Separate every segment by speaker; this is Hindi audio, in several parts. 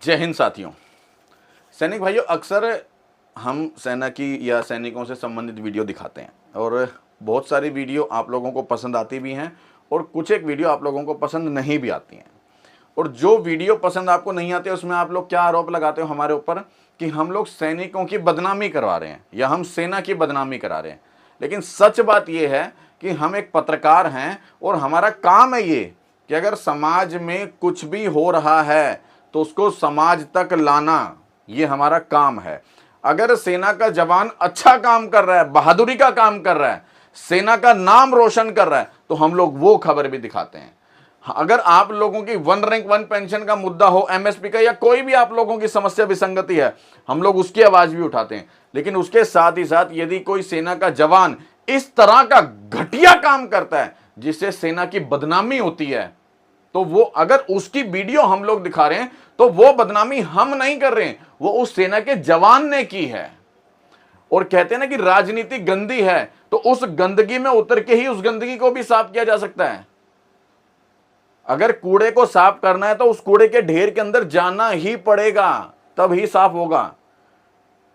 Speaker 1: जय हिंद साथियों। सैनिक भाइयों, अक्सर हम सेना की या सैनिकों से संबंधित वीडियो दिखाते हैं और बहुत सारी वीडियो आप लोगों को पसंद आती भी हैं और कुछ एक वीडियो आप लोगों को पसंद नहीं भी आती हैं। और जो वीडियो पसंद आपको नहीं आती उसमें आप लोग क्या आरोप लगाते हो हमारे ऊपर कि हम लोग सैनिकों की बदनामी करवा रहे हैं या हम सेना की बदनामी करा रहे हैं। लेकिन सच बात यह है कि हम एक पत्रकार हैं और हमारा काम है ये कि अगर समाज में कुछ भी हो रहा है तो उसको समाज तक लाना, ये हमारा काम है। अगर सेना का जवान अच्छा काम कर रहा है, बहादुरी का काम कर रहा है, सेना का नाम रोशन कर रहा है, तो हम लोग वो खबर भी दिखाते हैं। अगर आप लोगों की 1 रैंक 1 पेंशन का मुद्दा हो, एमएसपी का, या कोई भी आप लोगों की समस्या विसंगति है, हम लोग उसकी आवाज भी उठाते हैं। लेकिन उसके साथ ही साथ यदि कोई सेना का जवान इस तरह का घटिया काम करता है जिससे सेना की बदनामी होती है, तो वो अगर उसकी वीडियो हम लोग दिखा रहे हैं तो वो बदनामी हम नहीं कर रहे हैं, वो उस सेना के जवान ने की है। और कहते हैं ना कि राजनीति गंदी है, तो उस गंदगी में उतर के ही उस गंदगी को भी साफ किया जा सकता है। अगर कूड़े को साफ करना है तो उस कूड़े के ढेर के अंदर जाना ही पड़ेगा, तब ही साफ होगा।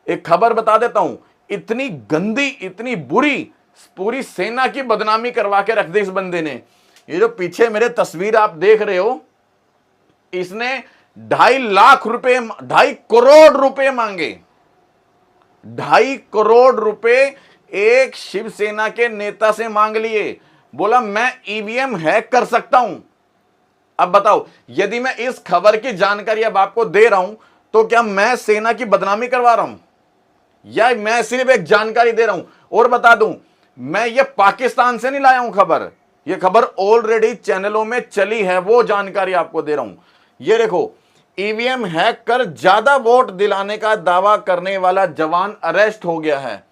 Speaker 1: एक खबर बता देता हूं, इतनी गंदी, इतनी बुरी, पूरी सेना की बदनामी करवा के रख दी इस बंदे ने। ये जो पीछे मेरे तस्वीर आप देख रहे हो, इसने 2.5 लाख रुपए, 2.5 करोड़ रुपए मांगे। 2.5 करोड़ रुपए एक शिवसेना के नेता से मांग लिए। बोला मैं ईवीएम हैक कर सकता हूं। अब बताओ, यदि मैं इस खबर की जानकारी अब आपको दे रहा हूं तो क्या मैं सेना की बदनामी करवा रहा हूं या मैं सिर्फ एक जानकारी दे रहा हूं? और बता दूं, मैं ये पाकिस्तान से नहीं लाया हूं खबर, ये खबर ऑलरेडी चैनलों में चली है, वो जानकारी आपको दे रहा हूं। ये देखो, ईवीएम हैक कर ज्यादा वोट दिलाने का दावा करने वाला जवान अरेस्ट हो गया है।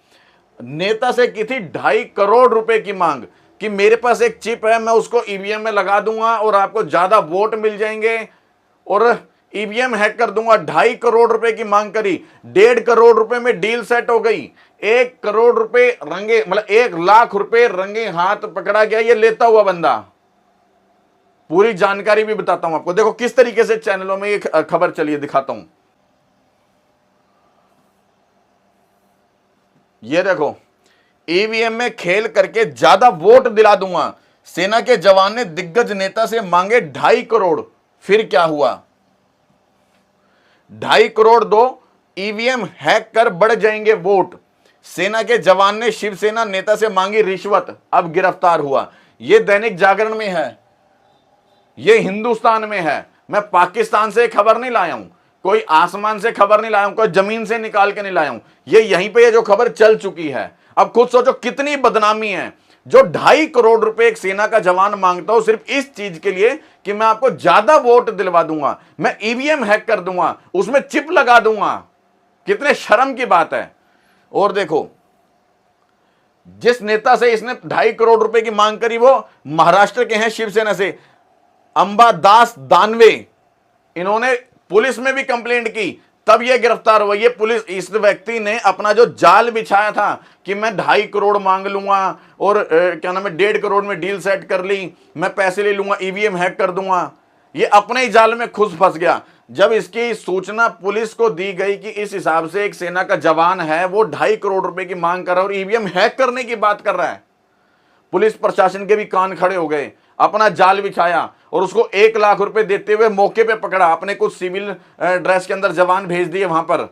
Speaker 1: नेता से की थी 2.5 करोड़ रुपए की मांग कि मेरे पास एक चिप है, मैं उसको ईवीएम में लगा दूंगा और आपको ज्यादा वोट मिल जाएंगे और ईवीएम हैक कर दूंगा। 2.5 करोड़ रुपए की मांग करी, 1.5 करोड़ रुपए में डील सेट हो गई। 1 करोड़ रुपए रंगे, मतलब 1 लाख रुपए रंगे हाथ पकड़ा गया ये लेता हुआ बंदा। पूरी जानकारी भी बताता हूं आपको। देखो किस तरीके से चैनलों में ये खबर चली है, दिखाता हूं। ये देखो, ईवीएम में खेल करके ज्यादा वोट दिला दूंगा, सेना के जवान ने दिग्गज नेता से मांगे 2.5 करोड़। फिर क्या हुआ? 2.5 करोड़ दो, ईवीएम हैक कर बढ़ जाएंगे वोट। सेना के जवान ने शिवसेना नेता से मांगी रिश्वत, अब गिरफ्तार हुआ। यह दैनिक जागरण में है, यह हिंदुस्तान में है। मैं पाकिस्तान से खबर नहीं लाया हूं, कोई आसमान से खबर नहीं लाया हूं, कोई जमीन से निकाल के नहीं लाया हूं। ये यहीं पे जो खबर चल चुकी है। अब खुद सोचो कितनी बदनामी है। जो 2.5 करोड़ रुपए एक सेना का जवान मांगता हो सिर्फ इस चीज के लिए कि मैं आपको ज्यादा वोट दिलवा दूंगा, मैं ईवीएम हैक कर दूंगा, उसमें चिप लगा दूंगा। कितने शर्म की बात है। और देखो, जिस नेता से इसने 2.5 करोड़ रुपए की मांग करी वो महाराष्ट्र के हैं, शिवसेना से, अंबादास दानवे। इन्होंने पुलिस में भी कंप्लेंट की, तब ये गिरफ्तार हुआ। ये पुलिस, इस व्यक्ति ने अपना जो जाल बिछाया था कि मैं 2.5 करोड़ मांग लूंगा और क्या नाम है 1.5 करोड़ में डील सेट कर ली, मैं पैसे ले लूंगा, ईवीएम हैक कर दूंगा, ये अपने ही जाल में खुद फंस गया। जब इसकी सूचना पुलिस को दी गई कि इस हिसाब से एक सेना का जवान है, वो 2.5 करोड़ रुपए की मांग कर रहा है और ईवीएम हैक करने की बात कर रहा है, पुलिस प्रशासन के भी कान खड़े हो गए। अपना जाल बिछाया और उसको 1 लाख रुपए देते हुए मौके पे पकड़ा। अपने कुछ सिविल ड्रेस के अंदर जवान भेज दिए वहां पर,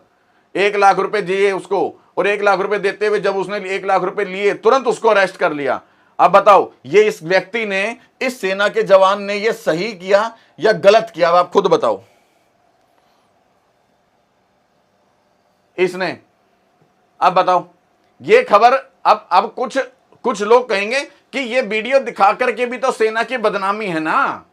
Speaker 1: 1 लाख रुपए दिए उसको और 1 लाख रुपए देते हुए जब उसने 1 लाख रुपए लिए तुरंत उसको अरेस्ट कर लिया। अब बताओ, ये इस व्यक्ति ने, इस सेना के जवान ने ये सही किया या गलत किया? आप खुद बताओ। इसने, अब बताओ, ये खबर, अब कुछ लोग कहेंगे कि ये वीडियो दिखा करके भी तो सेना की बदनामी है ना।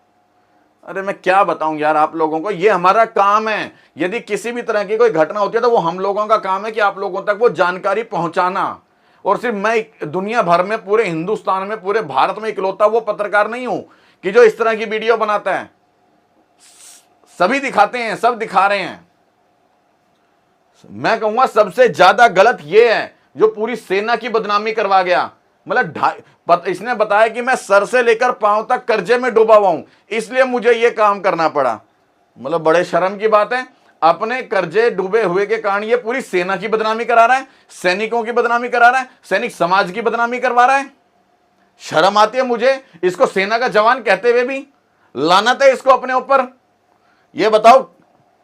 Speaker 1: अरे मैं क्या बताऊं यार आप लोगों को, ये हमारा काम है। यदि किसी भी तरह की कोई घटना होती है तो वो हम लोगों का काम है कि आप लोगों तक वो जानकारी पहुंचाना। और सिर्फ मैं दुनिया भर में, पूरे हिंदुस्तान में, पूरे भारत में इकलौता वो पत्रकार नहीं हूं कि जो इस तरह की वीडियो बनाता है। सभी दिखाते हैं, सब दिखा रहे हैं। मैं कहूंगा सबसे ज्यादा गलत ये है जो पूरी सेना की बदनामी करवा गया। मतलब इसने बताया कि मैं सर से लेकर पांव तक कर्जे में डूबा हुआ हूं, इसलिए मुझे यह काम करना पड़ा। मतलब बड़े शर्म की बात है। अपने कर्जे डूबे हुए के कारण ये पूरी सेना की बदनामी करा रहा है, सैनिकों की बदनामी करा रहा है, सैनिक समाज की बदनामी करवा रहा है। शर्म आती है मुझे इसको सेना का जवान कहते हुए भी, लानत है इसको अपने ऊपर। ये बताओ,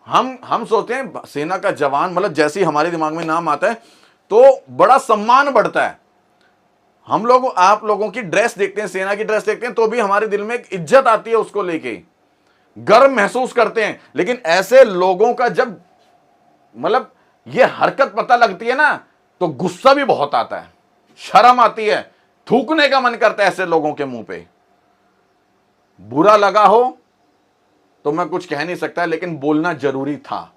Speaker 1: हम सोचते हैं सेना का जवान मतलब जैसे ही हमारे दिमाग में नाम आता है तो बड़ा सम्मान बढ़ता है। हम लोग आप लोगों की ड्रेस देखते हैं, सेना की ड्रेस देखते हैं तो भी हमारे दिल में एक इज्जत आती है, उसको लेके गर्व महसूस करते हैं। लेकिन ऐसे लोगों का जब मतलब ये हरकत पता लगती है ना तो गुस्सा भी बहुत आता है, शर्म आती है, थूकने का मन करता है ऐसे लोगों के मुंह पे। बुरा लगा हो तो मैं कुछ कह नहीं सकता, लेकिन बोलना जरूरी था।